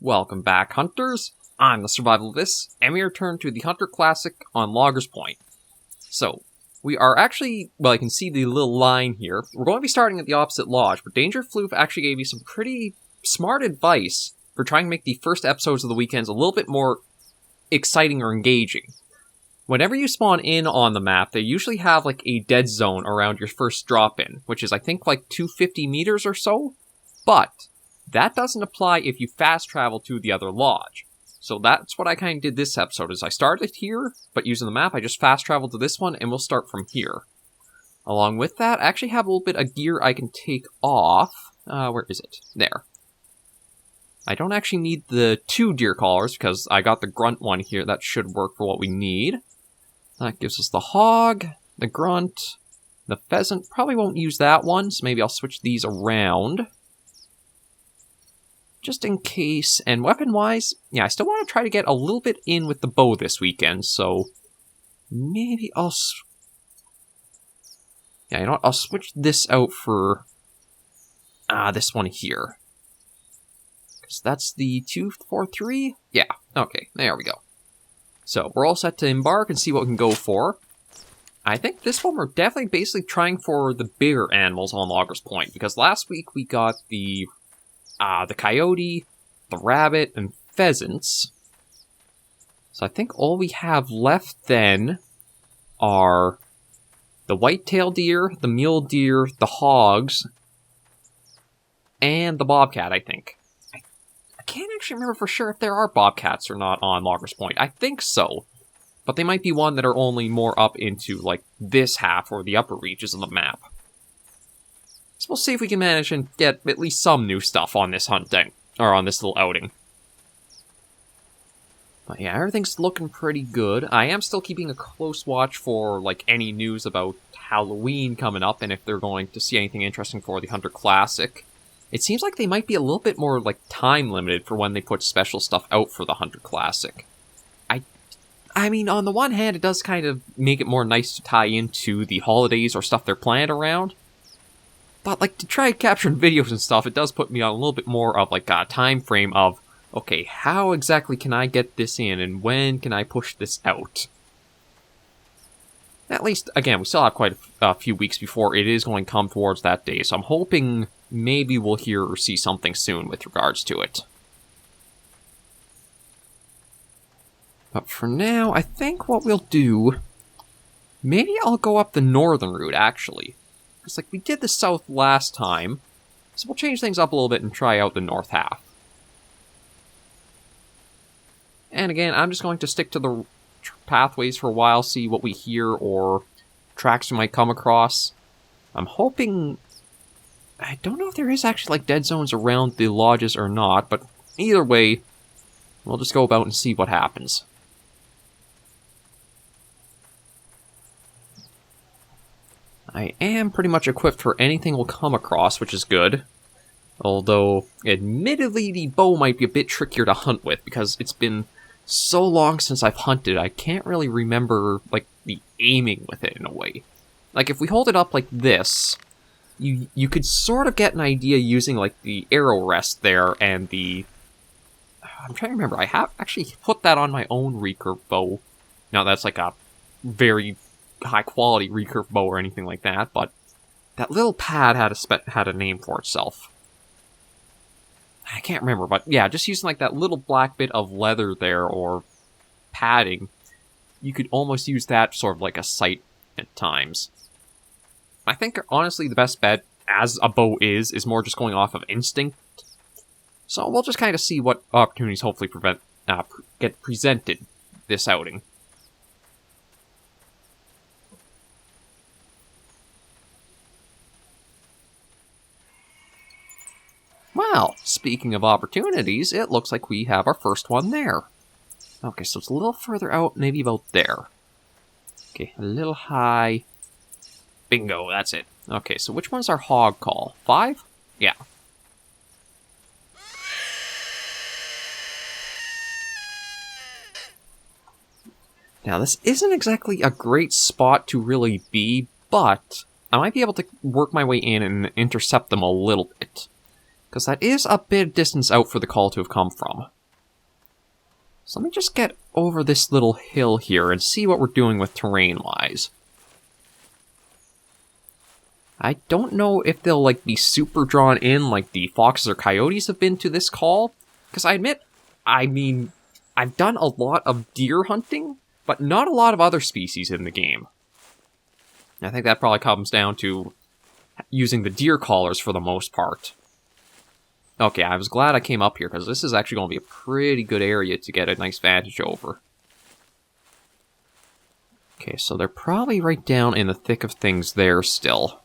Welcome back, Hunters. I'm the SurvivalVis, and we return to the Hunter Classic on Loggers Point. So, we are actually, well, you can see the little line here. We're going to be starting at the opposite lodge, but Danger Floof actually gave me some pretty smart advice for trying to make the first episodes of the weekends a little bit more exciting or engaging. Whenever you spawn in on the map, they usually have like a dead zone around your first drop-in, which is I think like 250 meters or so, but that doesn't apply if you fast travel to the other lodge. So that's what I kind of did this episode, is I started here, but using the map, I just fast traveled to this one, and we'll start from here. Along with that, I actually have a little bit of gear I can take off. Where is it? There. I don't actually need the 2 deer collars, because I got the grunt one here. That should work for what we need. That gives us the hog, the grunt, the pheasant. Probably won't use that one, so maybe I'll switch these around. Just in case. And weapon-wise, yeah, I still want to try to get a little bit in with the bow this weekend, so maybe I'll... Yeah, you know what? I'll switch this out for this one here. Because that's the 243? Yeah, okay, there we go. So, we're all set to embark and see what we can go for. I think this one we're definitely basically trying for the bigger animals on Loggers Point, because last week we got the coyote, the rabbit, and pheasants. So I think all we have left then are the white-tailed deer, the mule deer, the hogs, and the bobcat, I think. I can't actually remember for sure if there are bobcats or not on Loggers Point. I think so. But they might be one that are only more up into, like, this half or the upper reaches of the map. So we'll see if we can manage and get at least some new stuff on this hunting, or on this little outing. But yeah, everything's looking pretty good. I am still keeping a close watch for, like, any news about Halloween coming up, and if they're going to see anything interesting for the Hunter Classic. It seems like they might be a little bit more, like, time-limited for when they put special stuff out for the Hunter Classic. I mean, on the one hand, it does kind of make it more nice to tie into the holidays or stuff they're planned around. But, like, to try capturing videos and stuff, it does put me on a little bit more of, like, a time frame of, okay, how exactly can I get this in, and when can I push this out? At least, again, we still have quite a few weeks before it is going to come towards that day, so I'm hoping maybe we'll hear or see something soon with regards to it. But for now, I think what we'll do... Maybe I'll go up the northern route, actually. Because, like, we did the south last time, so we'll change things up a little bit and try out the north half. And again, I'm just going to stick to the pathways for a while, see what we hear or tracks we might come across. I'm hoping... I don't know if there is actually, like, dead zones around the lodges or not, but either way, we'll just go about and see what happens. I am pretty much equipped for anything we'll come across, which is good. Although, admittedly, the bow might be a bit trickier to hunt with, because it's been so long since I've hunted, I can't really remember, like, the aiming with it in a way. Like, if we hold it up like this, you could sort of get an idea using, like, the arrow rest there and the... I'm trying to remember, I have actually put that on my own recurve bow. Now, that's like a very high-quality recurve bow or anything like that, but that little pad had a name for itself. I can't remember, but yeah, just using like that little black bit of leather there, or padding, you could almost use that sort of like a sight at times. I think, honestly, the best bet, as a bow is more just going off of instinct. So we'll just kind of see what opportunities hopefully get presented this outing. Well, speaking of opportunities, it looks like we have our first one there. Okay, so it's a little further out, maybe about there. Okay, a little high. Bingo, that's it. Okay, so which one's our hog call? 5? Yeah. Now, this isn't exactly a great spot to really be, but I might be able to work my way in and intercept them a little bit. Because that is a bit of distance out for the call to have come from. So let me just get over this little hill here and see what we're doing with terrain-wise. I don't know if they'll, like, be super drawn in like the foxes or coyotes have been to this call. Because I mean, I've done a lot of deer hunting, but not a lot of other species in the game. I think that probably comes down to using the deer callers for the most part. Okay, I was glad I came up here, because this is actually going to be a pretty good area to get a nice vantage over. Okay, so they're probably right down in the thick of things there still.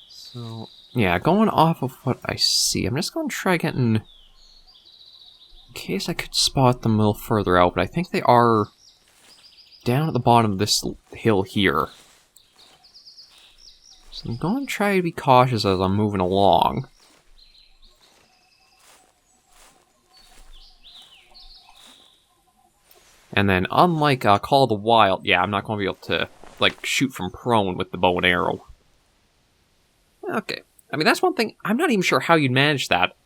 So, yeah, going off of what I see, I'm just going to try getting... In case I could spot them a little further out, but I think they are down at the bottom of this hill here. So I'm going to try to be cautious as I'm moving along. And then, unlike Call of the Wild, yeah, I'm not going to be able to, like, shoot from prone with the bow and arrow. Okay. I mean, that's one thing. I'm not even sure how you'd manage that.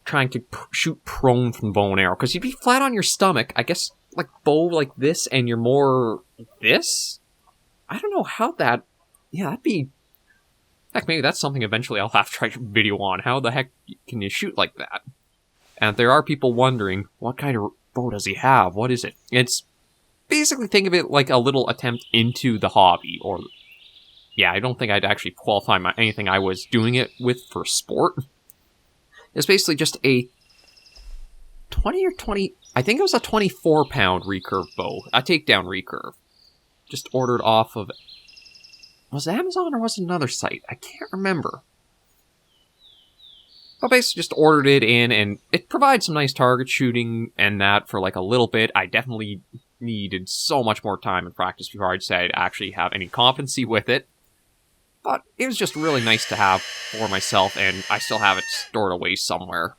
Trying to shoot prone from bow and arrow. Because you'd be flat on your stomach. I guess, like, bow like this and you're more... this? I don't know how that... Yeah, that'd be... Heck, maybe that's something eventually I'll have to try to video on. How the heck can you shoot like that? And if there are people wondering, what kind of bow does he have? What is it? It's... Basically, think of it like a little attempt into the hobby, or... Yeah, I don't think I'd actually qualify anything I was doing it with for sport. It's basically just a 20 or 20... I think it was a 24-pound recurve bow. A takedown recurve. Just ordered off of... Was it Amazon or was it another site? I can't remember. But basically just ordered it in, and it provides some nice target shooting and that for like a little bit. I definitely needed so much more time and practice before I'd say I'd actually have any competency with it. But it was just really nice to have for myself, and I still have it stored away somewhere.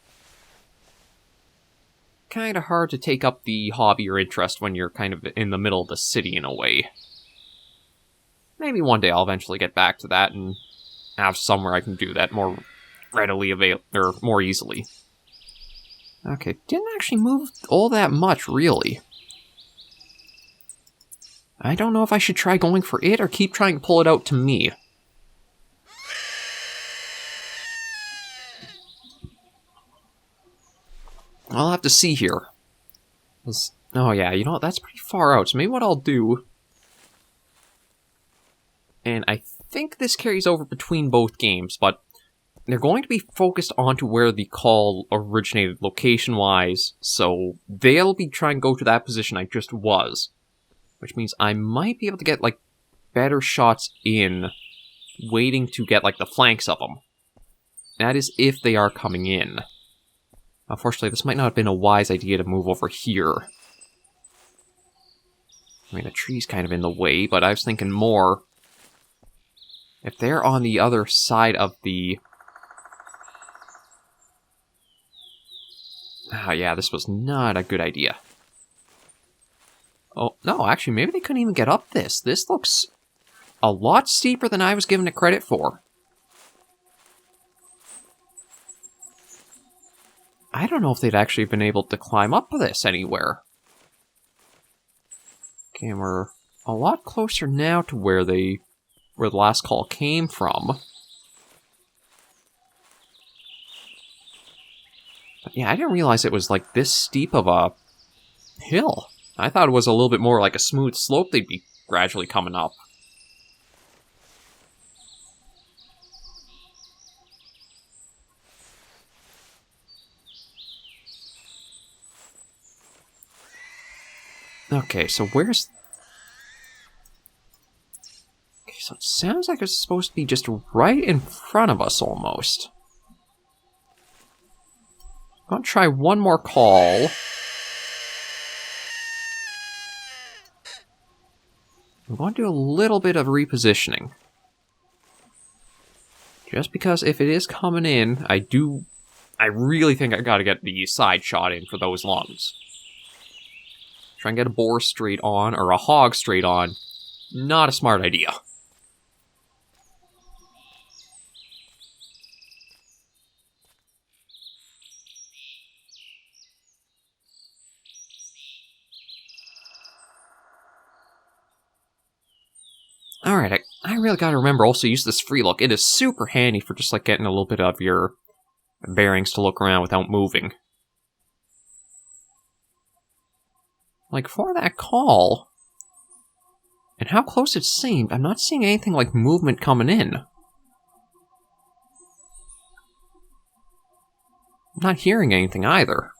Kinda hard to take up the hobby or interest when you're kind of in the middle of the city in a way. Maybe one day I'll eventually get back to that and have somewhere I can do that more readily or more easily. Okay, didn't actually move all that much, really. I don't know if I should try going for it or keep trying to pull it out to me. I'll have to see here. Oh yeah, you know what, that's pretty far out, so maybe what I'll do... And I think this carries over between both games, but they're going to be focused onto where the call originated location-wise, so they'll be trying to go to that position I just was. Which means I might be able to get, like, better shots in, waiting to get, like, the flanks of them. That is if they are coming in. Unfortunately, this might not have been a wise idea to move over here. I mean, the tree's kind of in the way, but I was thinking more... If they're on the other side of the... Ah, yeah, this was not a good idea. Oh, no, actually, maybe they couldn't even get up this. This looks a lot steeper than I was giving it credit for. I don't know if they'd actually been able to climb up this anywhere. Okay, and we're a lot closer now to where the last call came from. But yeah, I didn't realize it was like this steep of a hill. I thought it was a little bit more like a smooth slope they'd be gradually coming up. Okay, so where's... Okay, so it sounds like it's supposed to be just right in front of us, almost. I'm gonna try one more call. I'm going to do a little bit of repositioning. Just because if it is coming in, I really think I gotta get the side shot in for those lungs. Try and get a boar straight on, or a hog straight on, Not a smart idea. Alright, I really gotta remember also use this free look. It is super handy for just, like, getting a little bit of your bearings to look around without moving. Like, for that call, and how close it seemed, I'm not seeing anything like movement coming in. I'm not hearing anything either.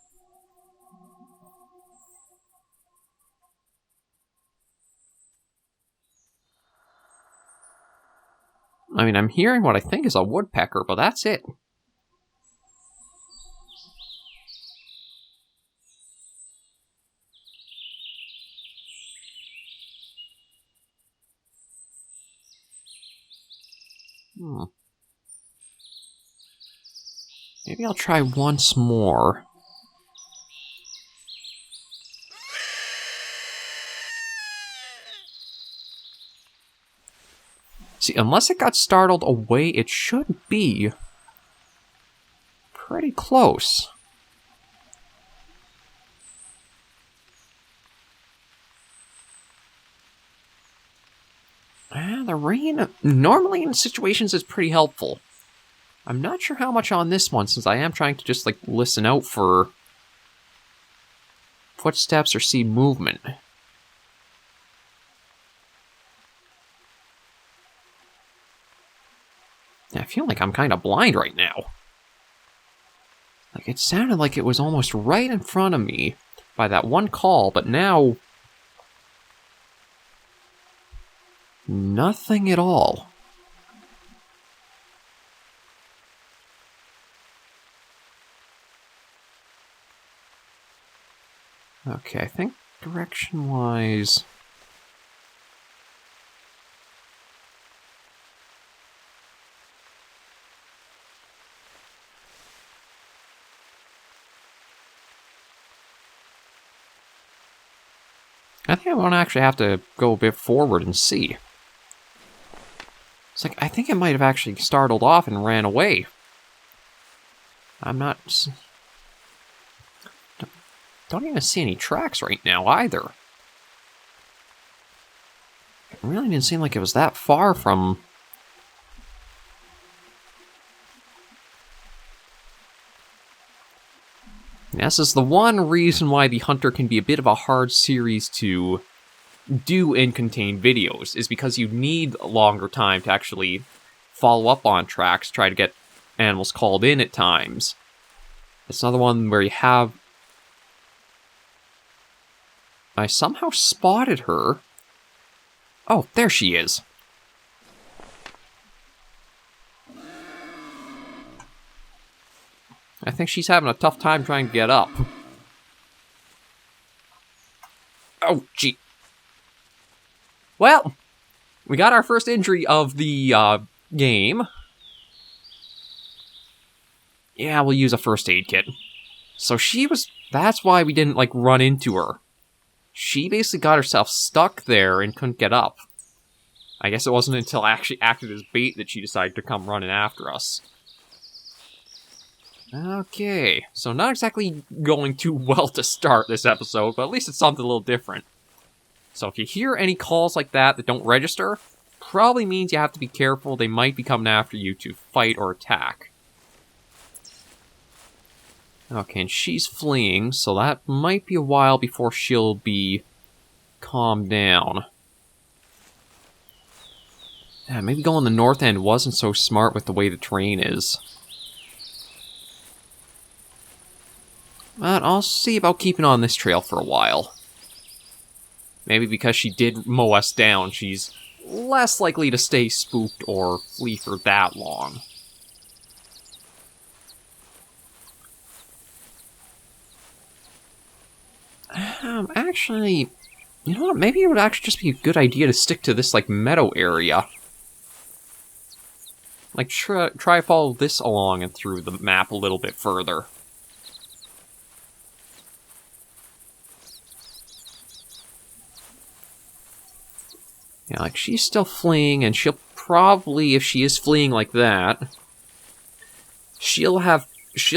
I mean, I'm hearing what I think is a woodpecker, but that's it. Maybe I'll try once more. See, unless it got startled away, it should be pretty close. The rain, normally in situations, is pretty helpful. I'm not sure how much on this one, since I am trying to just, like, listen out for footsteps or see movement. I feel like I'm kind of blind right now. Like, it sounded like it was almost right in front of me by that one call, but now... nothing at all. Okay, I think direction-wise... I think I'm gonna actually have to go a bit forward and see. It's like, I think it might have actually startled off and ran away. I'm not... Don't even see any tracks right now, either. It really didn't seem like it was that far from... This is the one reason why the Hunter can be a bit of a hard series to do in contained videos, is because you need a longer time to actually follow up on tracks, try to get animals called in at times. It's another one where you have... I somehow spotted her. Oh, there she is. I think she's having a tough time trying to get up. Oh, gee. Well, we got our first injury of the game. Yeah, we'll use a first aid kit. So she was... That's why we didn't, like, run into her. She basically got herself stuck there and couldn't get up. I guess it wasn't until I actually acted as bait that she decided to come running after us. Okay, so not exactly going too well to start this episode, but at least it's something a little different. So if you hear any calls like that that don't register, probably means you have to be careful. They might be coming after you to fight or attack. Okay, and she's fleeing, so that might be a while before she'll be calmed down. Yeah, maybe going the north end wasn't so smart with the way the terrain is. But I'll see about keeping on this trail for a while. Maybe because she did mow us down, she's less likely to stay spooked or flee for that long. Actually, you know what? Maybe it would actually just be a good idea to stick to this, like, meadow area. Like, try follow this along and through the map a little bit further. Yeah, like, she's still fleeing, and she'll probably, if she is fleeing like that, she'll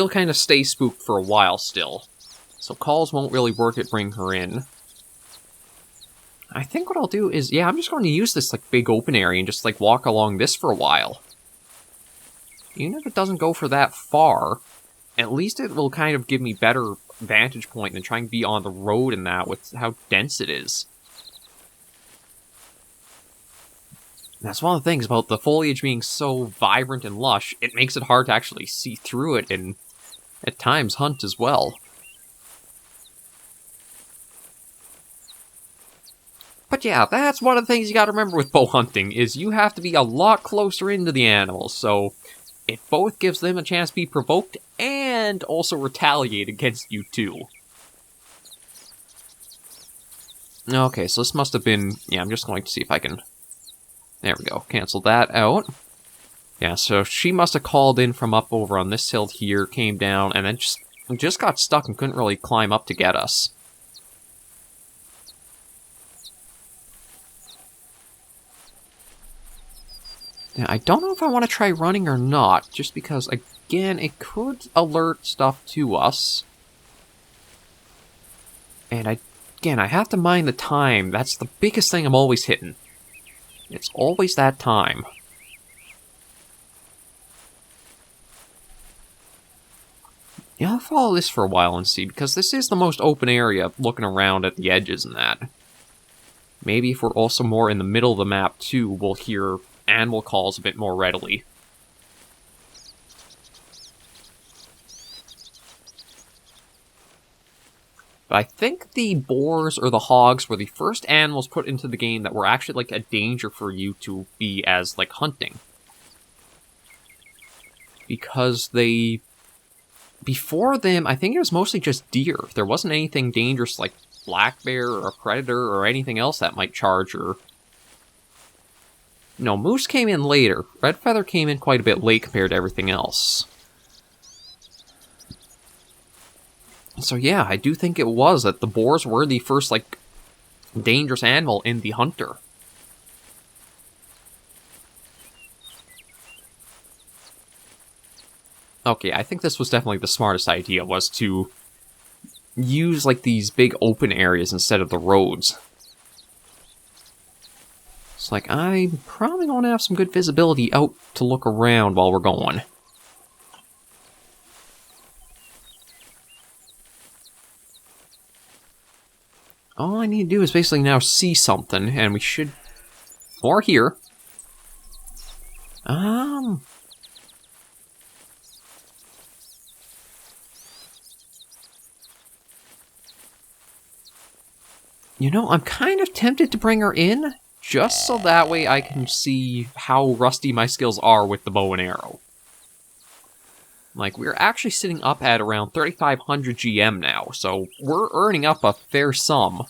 kind of stay spooked for a while still. So calls won't really work to bring her in. I think what I'll do is, yeah, I'm just going to use this, like, big open area and just, like, walk along this for a while. Even if it doesn't go for that far, at least it will kind of give me better vantage point than trying to be on the road and that with how dense it is. That's one of the things about the foliage being so vibrant and lush, it makes it hard to actually see through it and, at times, hunt as well. But yeah, that's one of the things you gotta remember with bow hunting, is you have to be a lot closer into the animals, so it both gives them a chance to be provoked and also retaliate against you too. Okay, so this must have been... yeah, I'm just going to see if I can... there we go, cancel that out. Yeah, so she must have called in from up over on this hill here, came down, and then just got stuck and couldn't really climb up to get us. Yeah, I don't know if I want to try running or not, just because, again, it could alert stuff to us. And again, I have to mind the time. That's the biggest thing I'm always hitting. It's always that time. Yeah, I'll follow this for a while and see, because this is the most open area, looking around at the edges and that. Maybe if we're also more in the middle of the map, too, we'll hear animal calls a bit more readily. But I think the boars or the hogs were the first animals put into the game that were actually, like, a danger for you to be as, like, hunting. Because they... before them, I think it was mostly just deer. There wasn't anything dangerous like black bear or a predator or anything else that might charge her. No, moose came in later. Red feather came in quite a bit late compared to everything else. So yeah, I do think it was that the boars were the first, like, dangerous animal in the hunter. Okay, I think this was definitely the smartest idea, was to use, like, these big open areas instead of the roads. It's like, I'm probably going to have some good visibility out to look around while we're going. All I need to do is basically now see something, and we should... or here. You know, I'm kind of tempted to bring her in, just so that way I can see how rusty my skills are with the bow and arrow. Like, we're actually sitting up at around 3,500 GM now, so we're earning up a fair sum.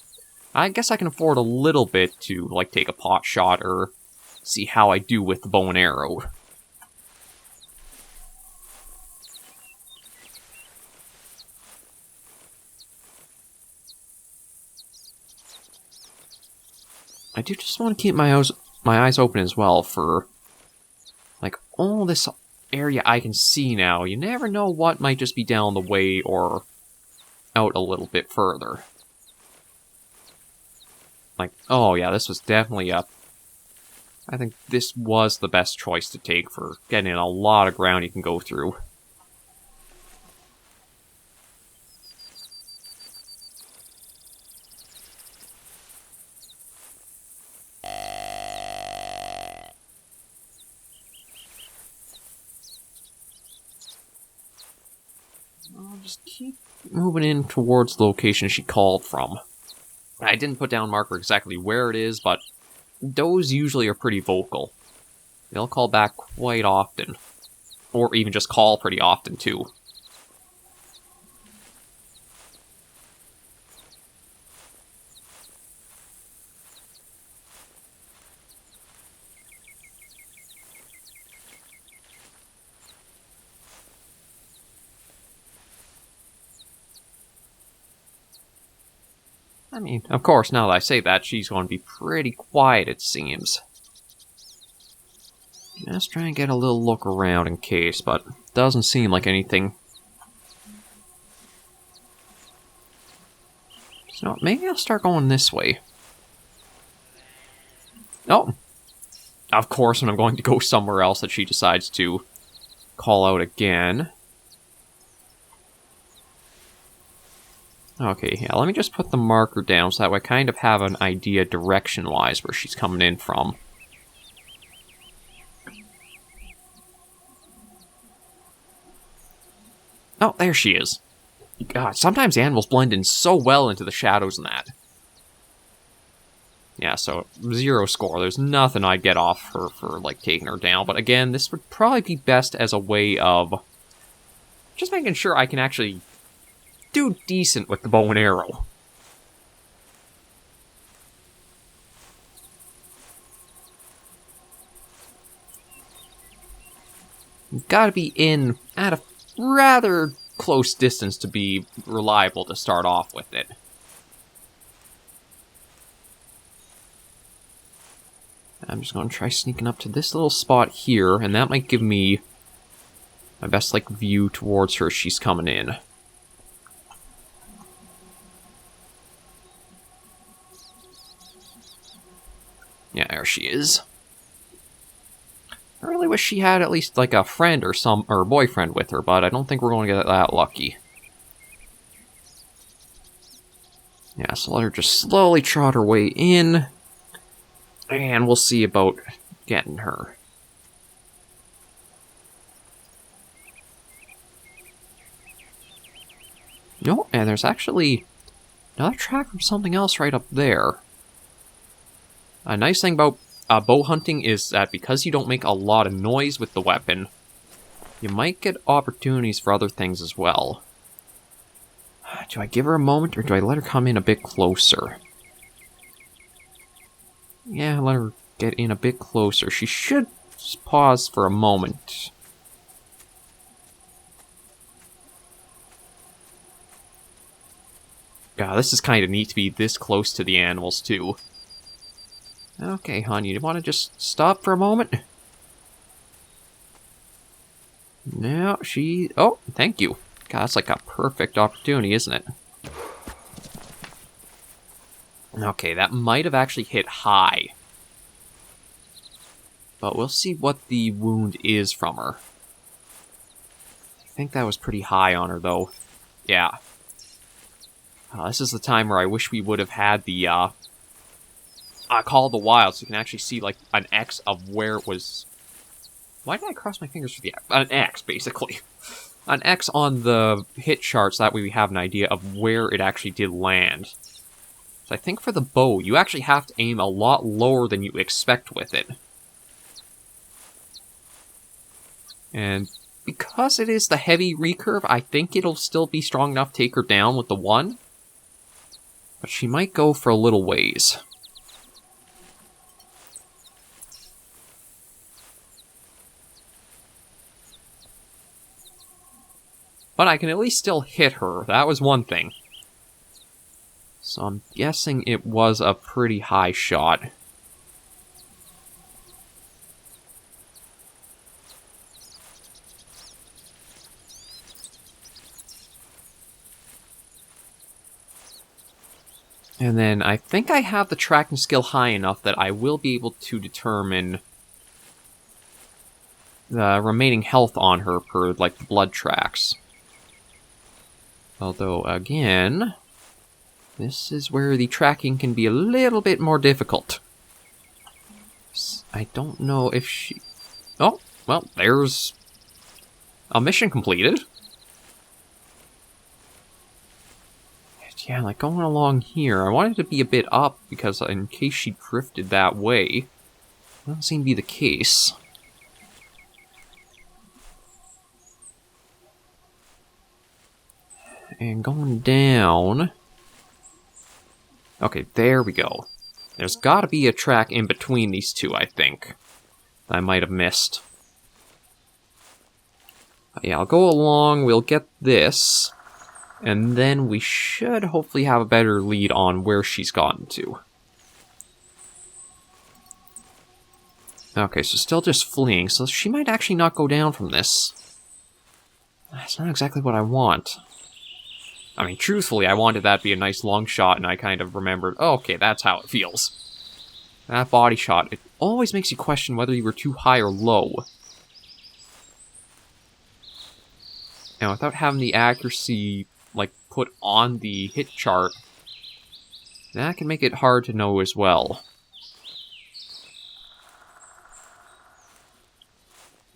I guess I can afford a little bit to, like, take a pot shot or see how I do with the bow and arrow. I do just want to keep my eyes open as well for, like, all this area I can see now. You never know what might just be down the way or out a little bit further. Like, oh yeah, this was definitely a... I think this was the best choice to take for getting a lot of ground you can go through. I'll just keep moving in towards the location she called from. I didn't put down marker exactly where it is, but those usually are pretty vocal. They'll call back quite often. Or even just call pretty often, too. I mean, of course, now that I say that, she's going to be pretty quiet, it seems. Just try and get a little look around in case, but doesn't seem like anything. So maybe I'll start going this way. Oh! Of course, when I'm going to go somewhere else that she decides to call out again. Okay, yeah, let me just put the marker down so that way I kind of have an idea direction-wise where she's coming in from. Oh, there she is. God, sometimes animals blend in so well into the shadows in that. Yeah, so 0 score. There's nothing I'd get off her for, like, taking her down. But again, this would probably be best as a way of just making sure I can actually do decent with the bow and arrow. You've got to be in at a rather close distance to be reliable to start off with it. I'm just going to try sneaking up to this little spot here, and that might give me my best, like, view towards her as she's coming in. Yeah, there she is. I really wish she had at least, like, a friend or a boyfriend with her, but I don't think we're going to get that lucky. Yeah, so let her just slowly trot her way in. And we'll see about getting her. No, and there's actually another track from something else right up there. A nice thing about bow hunting is that because you don't make a lot of noise with the weapon, you might get opportunities for other things as well. Do I give her a moment, or do I let her come in a bit closer? Yeah, let her get in a bit closer. She should just pause for a moment. God, this is kind of neat to be this close to the animals, too. Okay, hon, you want to just stop for a moment? No, she... Oh, thank you. God, that's like a perfect opportunity, isn't it? Okay, that might have actually hit high. But we'll see what the wound is from her. I think that was pretty high on her, though. Yeah. This is the time where I wish we would have had the, Call of the Wild, so you can actually see, like, an X of where it was... Why did I cross my fingers for the X? An X, basically. An X on the hit chart, so that way we have an idea of where it actually did land. So I think for the bow, you actually have to aim a lot lower than you expect with it. And because it is the heavy recurve, I think it'll still be strong enough to take her down with the 1. But she might go for a little ways. But I can at least still hit her. That was one thing. So I'm guessing it was a pretty high shot. And then I think I have the tracking skill high enough that I will be able to determine the remaining health on her per, like, the blood tracks. Although, again, this is where the tracking can be a little bit more difficult. I don't know if she... Oh, well, there's a mission completed. Yeah, like going along here. I wanted to be a bit up because in case she drifted that way. Doesn't seem to be the case. And going down... Okay, there we go. There's got to be a track in between these two, I think. That I might have missed. Yeah, I'll go along, we'll get this. And then we should hopefully have a better lead on where she's gotten to. Okay, so still just fleeing, so she might actually not go down from this. That's not exactly what I want. I mean, truthfully, I wanted that to be a nice long shot, and I kind of remembered, oh, okay, that's how it feels. That body shot, it always makes you question whether you were too high or low. And without having the accuracy, like, put on the hit chart, that can make it hard to know as well.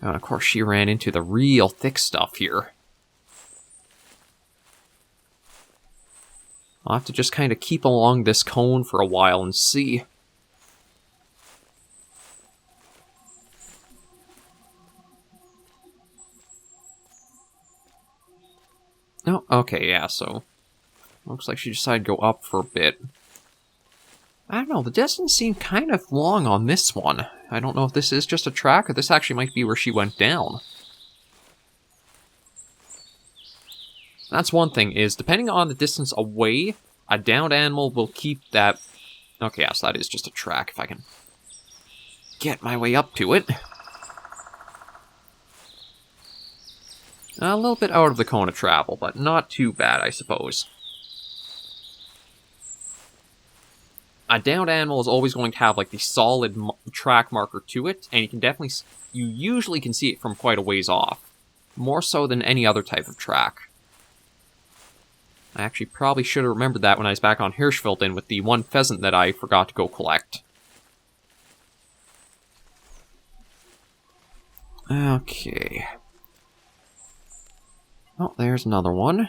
And of course, she ran into the real thick stuff here. I'll have to just kind of keep along this cone for a while and see. Oh, okay, yeah, so... looks like she decided to go up for a bit. I don't know, the distance seemed kind of long on this one. I don't know if this is just a track, or this actually might be where she went down. That's one thing, is depending on the distance away, a downed animal will keep that... okay, yeah, so that is just a track, if I can get my way up to it. A little bit out of the cone of travel, but not too bad, I suppose. A downed animal is always going to have, like, the solid track marker to it, and you can definitely... you usually can see it from quite a ways off. More so than any other type of track. I actually probably should have remembered that when I was back on Hirschfelden with the one pheasant that I forgot to go collect. Okay. Oh, there's another one.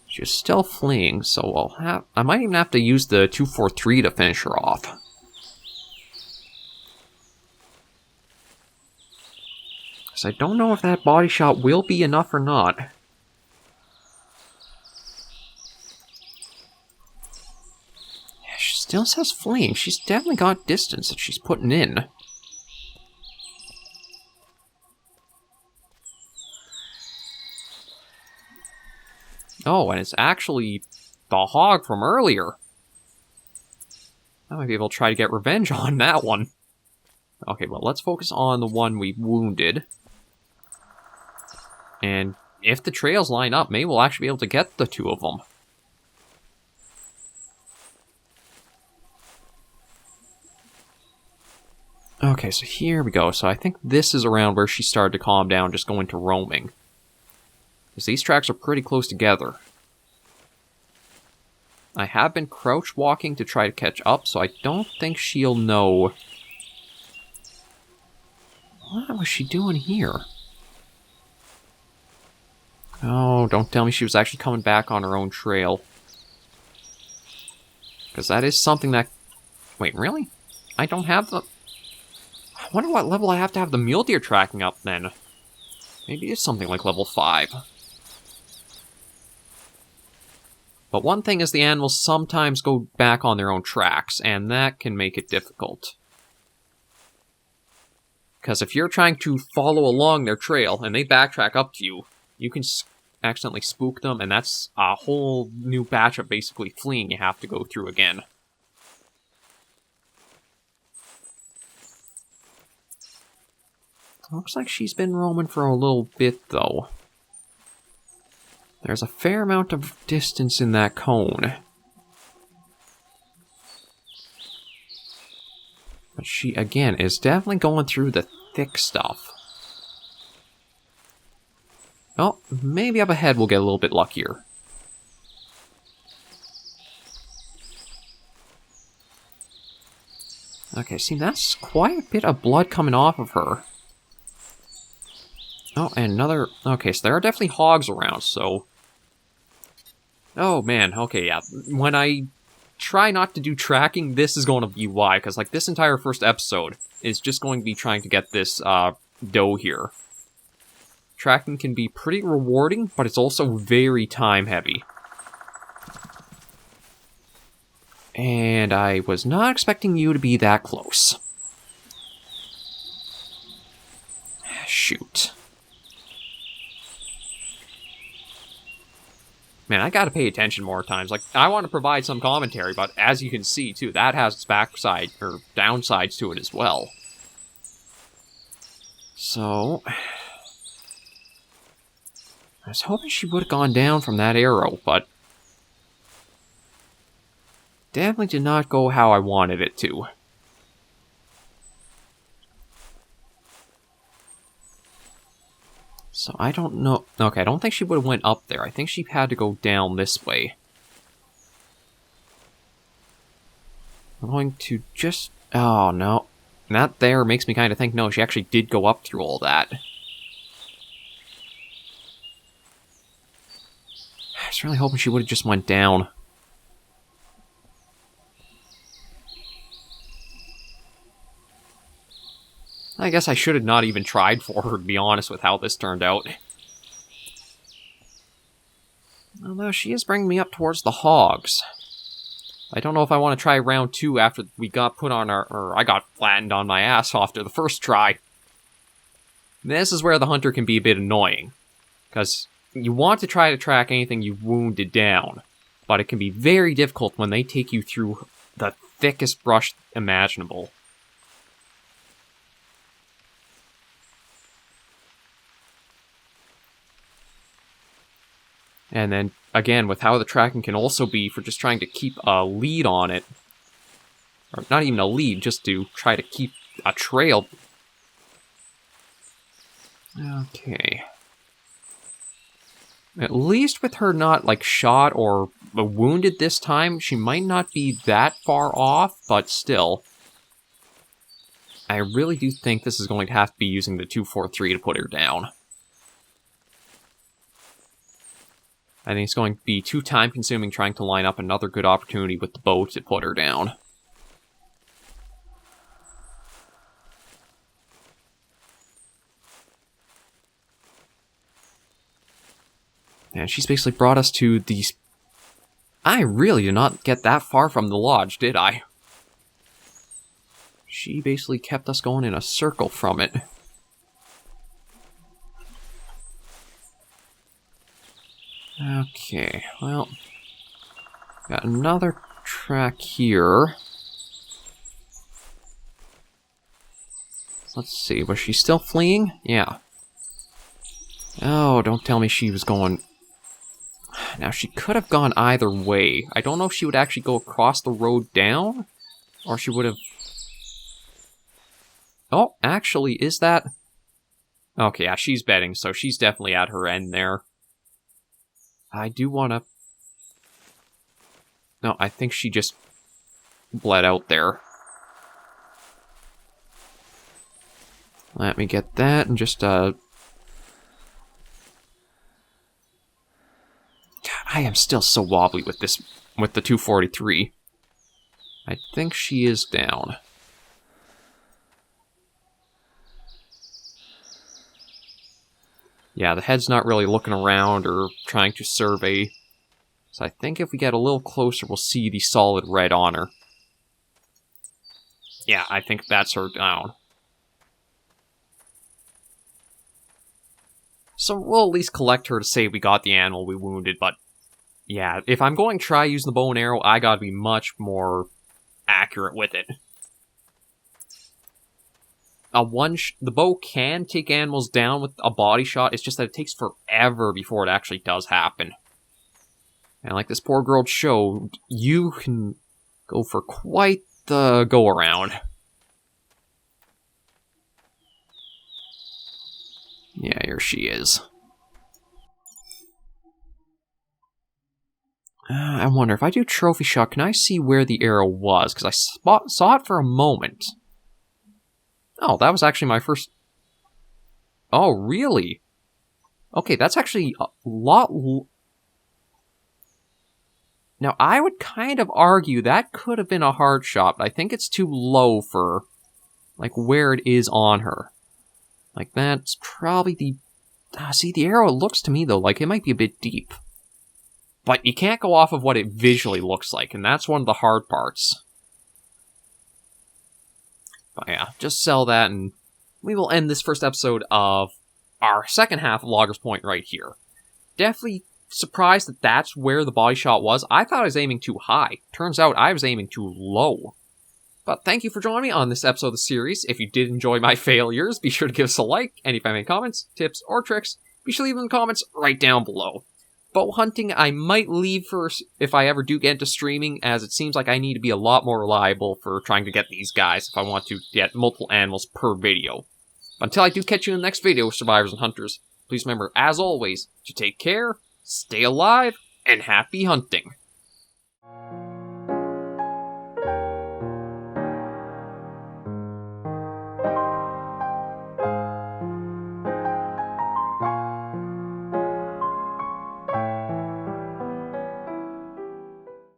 She's still fleeing, so I might even have to use the 243 to finish her off. Because I don't know if that body shot will be enough or not. Yeah, she still says fleeing. She's definitely got distance that she's putting in. Oh, and it's actually the hog from earlier. I might be able to try to get revenge on that one. Okay, well, let's focus on the one we wounded. And if the trails line up, maybe we'll actually be able to get the two of them. Okay, so here we go. So I think this is around where she started to calm down, just go into roaming. Because these tracks are pretty close together. I have been crouch walking to try to catch up, so I don't think she'll know. What was she doing here? Oh, don't tell me she was actually coming back on her own trail. Because that is something that... wait, really? I don't have the... I wonder what level I have to have the mule deer tracking up then. Maybe it's something like level 5. But one thing is the animals sometimes go back on their own tracks, and that can make it difficult. Because if you're trying to follow along their trail, and they backtrack up to you, you can accidentally spook them, and that's a whole new batch of basically fleeing you have to go through again. Looks like she's been roaming for a little bit, though. There's a fair amount of distance in that cone. But she, again, is definitely going through the thick stuff. Oh, maybe up ahead we'll get a little bit luckier. Okay, see, that's quite a bit of blood coming off of her. Oh, and another... okay, so there are definitely hogs around, so... oh, man, okay, yeah. When I try not to do tracking, this is going to be why, because, like, this entire first episode is just going to be trying to get this, doe here. Tracking can be pretty rewarding, but it's also very time-heavy. And I was not expecting you to be that close. Shoot. Man, I gotta pay attention more times. Like, I want to provide some commentary, but as you can see, too, that has its backside, or downsides to it as well. So... I was hoping she would have gone down from that arrow, but... definitely did not go how I wanted it to. So I don't know... okay, I don't think she would have went up there. I think she had to go down this way. I'm going to just... oh, no. That there makes me kind of think, no, she actually did go up through all that. I was really hoping she would have just went down. I guess I should have not even tried for her, to be honest with how this turned out. Although she is bringing me up towards the hogs. I don't know if I want to try round 2 after we got put on our... or I got flattened on my ass after the first try. This is where the hunter can be a bit annoying. Because you want to try to track anything you've wounded down, but it can be very difficult when they take you through the thickest brush imaginable. And then, again, with how the tracking can also be for just trying to keep a lead on it. Or not even a lead, just to try to keep a trail. Okay. At least with her not, like, shot or wounded this time, she might not be that far off, but still. I really do think this is going to have to be using the 243 to put her down. I think it's going to be too time-consuming trying to line up another good opportunity with the bow to put her down. And she's basically brought us to these... I really did not get that far from the lodge, did I? She basically kept us going in a circle from it. Okay, well, got another track here. Let's see, was she still fleeing? Yeah. Oh, don't tell me she was going... Now, she could have gone either way. I don't know if she would actually go across the road down, or she would have... Oh, actually, is that... Okay, yeah, she's betting, so she's definitely at her end there. I do want to... No, I think she just bled out there. Let me get that and just, God, I am still so wobbly with this, with the 243. I think she is down. Yeah, the head's not really looking around or trying to survey. So I think if we get a little closer, we'll see the solid red on her. Yeah, I think that's her down. So we'll at least collect her to say we got the animal we wounded, but... yeah, if I'm going to try using the bow and arrow, I gotta be much more accurate with it. The bow can take animals down with a body shot, it's just that it takes forever before it actually does happen. And like this poor girl showed, you can go for quite the go-around. Yeah, here she is. I wonder, if I do trophy shot, can I see where the arrow was? Because I saw it for a moment. Oh, that was actually my first... Oh, really? Okay, that's actually a lot... Now, I would kind of argue that could have been a hard shot, but I think it's too low for, like, where it is on her. Like, that's probably the... see, the arrow looks to me, though, like it might be a bit deep. But you can't go off of what it visually looks like, and that's one of the hard parts. But yeah, just sell that, and we will end this first episode of our second half of Logger's Point right here. Definitely surprised that that's where the body shot was. I thought I was aiming too high. Turns out I was aiming too low. But thank you for joining me on this episode of the series. If you did enjoy my failures, be sure to give us a like, and if you have any comments, tips, or tricks, be sure to leave them in the comments right down below. Bow hunting, I might leave for if I ever do get into streaming, as it seems like I need to be a lot more reliable for trying to get these guys if I want to get multiple animals per video. But until I do catch you in the next video, survivors and hunters, please remember, as always, to take care, stay alive, and happy hunting.